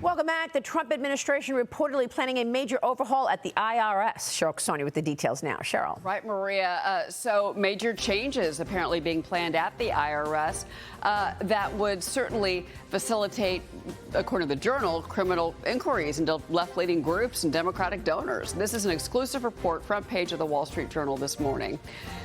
Welcome back. The Trump administration reportedly planning a major overhaul at the IRS. Cheryl Casone with the details now. Cheryl. Right, Maria. So major changes apparently being planned at the IRS that would certainly facilitate, according to the Journal, criminal inquiries into left-leaning groups and Democratic donors. This is an exclusive report, front page of the Wall Street Journal this morning.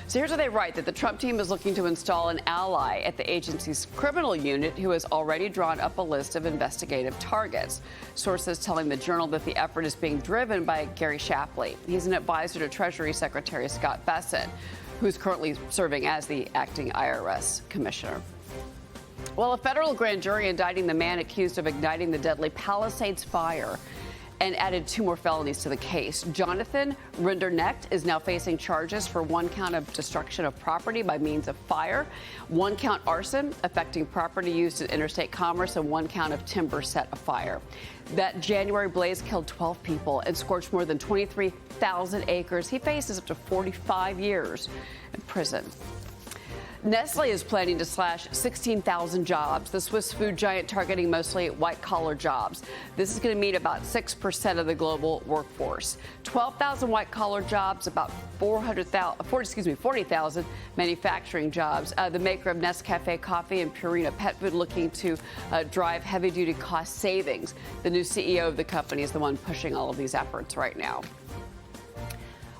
So here's what they write, that the Trump team is looking to install an ally at the agency's criminal unit who has already drawn up a list of investigative targets. Sources telling the Journal that the effort is being driven by Gary Shapley. He's an advisor to Treasury Secretary Scott Bessent, who's currently serving as the acting IRS commissioner. Well, a federal grand jury indicting the man accused of igniting the deadly Palisades fire and added 2 more felonies to the case. Jonathan Rinderknecht is now facing charges for 1 count of destruction of property by means of fire, 1 count arson affecting property used in interstate commerce, and 1 count of timber set afire. That January blaze killed 12 people and scorched more than 23,000 acres. He faces up to 45 years in prison. Nestle is planning to slash 16,000 jobs, the Swiss food giant targeting mostly white-collar jobs. This is going to mean about 6% of the global workforce. 12,000 white-collar jobs, about 40,000 manufacturing jobs. The maker of Nescafe coffee and Purina pet food looking to drive heavy-duty cost savings. The new CEO of the company is the one pushing all of these efforts right now.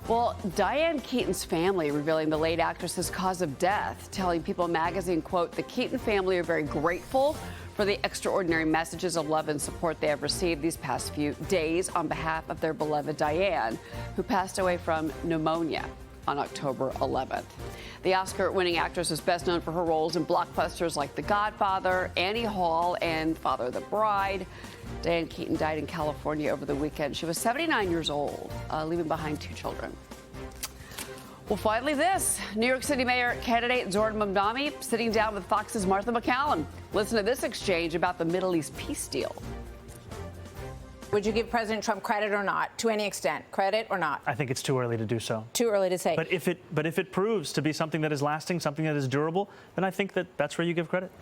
Well, Diane Keaton's family revealing the late actress's cause of death, telling People magazine, quote, "The Keaton family are very grateful for the extraordinary messages of love and support they have received these past few days on behalf of their beloved Diane, who passed away from pneumonia on October 11th. The Oscar-winning actress is best known for her roles in blockbusters like The Godfather, Annie Hall, and Father of the Bride. Diane Keaton died in California over the weekend. She was 79 years old, leaving behind 2 children. Well, finally this. New York City Mayor candidate Zohran Mamdani sitting down with Fox's Martha MacCallum. Listen to this exchange about the Middle East peace deal. Would you give President Trump credit or not, to any extent? Credit or not? I think it's too early to do so. Too early to say. But if it proves to be something that is lasting, something that is durable, then I think that's where you give credit.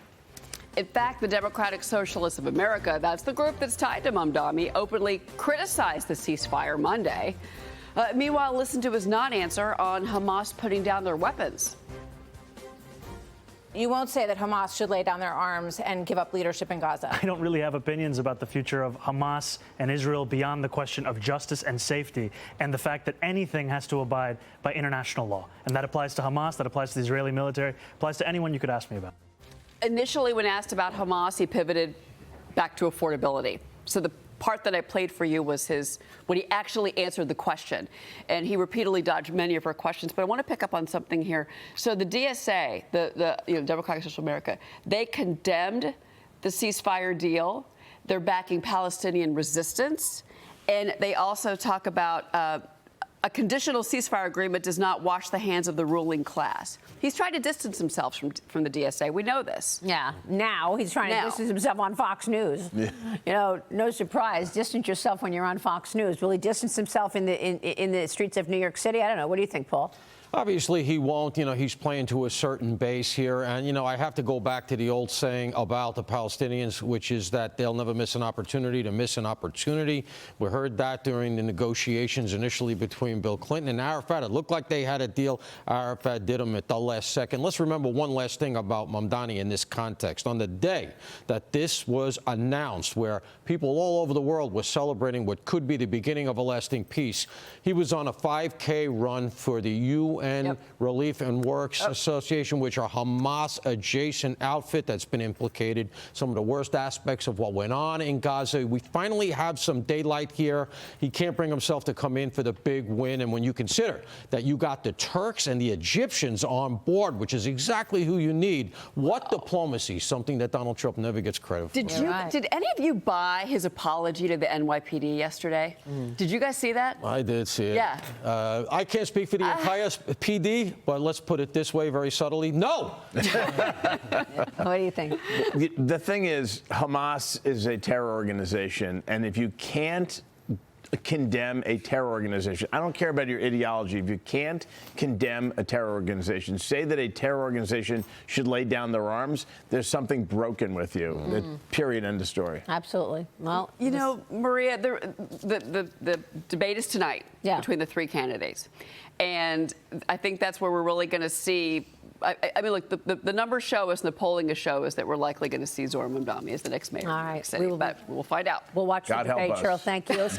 In fact, the Democratic Socialists of America, that's the group that's tied to Mamdani, openly criticized the ceasefire Monday. Meanwhile, listen to his non-answer on Hamas putting down their weapons. You won't say that Hamas should lay down their arms and give up leadership in Gaza. I don't really have opinions about the future of Hamas and Israel beyond the question of justice and safety and the fact that anything has to abide by international law. And that applies to Hamas, that applies to the Israeli military, applies to anyone you could ask me about. Initially, when asked about Hamas, he pivoted back to affordability. So the part that I played for you was when he actually answered the question. And he repeatedly dodged many of her questions. But I want to pick up on something here. So the DSA, the Democratic Social America, they condemned the ceasefire deal. They're backing Palestinian resistance. And they also talk about a conditional ceasefire agreement does not wash the hands of the ruling class. He's trying to distance himself from the DSA. We know this. Yeah. Now he's trying to distance himself on Fox News. Yeah. You know, no surprise. Distance yourself when you're on Fox News. Will he distance himself in the streets of New York City? I don't know. What do you think, Paul? Obviously, he won't. You know, he's playing to a certain base here. And, you know, I have to go back to the old saying about the Palestinians, which is that they'll never miss an opportunity to miss an opportunity. We heard that during the negotiations initially between Bill Clinton and Arafat. It looked like they had a deal. Arafat did them at the last second. Let's remember one last thing about Mamdani in this context. On the day that this was announced, where people all over the world were celebrating what could be the beginning of a lasting peace, he was on a 5K run for the UN Relief and Works Association, which are Hamas-adjacent outfit that's been implicated. Some of the worst aspects of what went on in Gaza. We finally have some daylight here. He can't bring himself to come in for the big win. And when you consider that you got the Turks and the Egyptians on board, which is exactly who you need, what diplomacy, something that Donald Trump never gets credit for. Did any of you buy his apology to the NYPD yesterday? Did you guys see that? I did see it. Yeah. I can't speak for the entire PD, but let's put it this way very subtly. No! What do you think? The thing is, Hamas is a terror organization, and if you can't condemn a terror organization. I don't care about your ideology. If you can't condemn a terror organization, say that a terror organization should lay down their arms, there's something broken with you. Period. End of story. Absolutely. Well, you know, Maria, the debate is tonight between the three candidates. And I think that's where we're really going to see. I mean, look, the numbers show us and the polling show us that we're likely going to see Zohran Mamdani as the next mayor. All right. But we'll find out. We'll watch the debate, Cheryl. Thank you.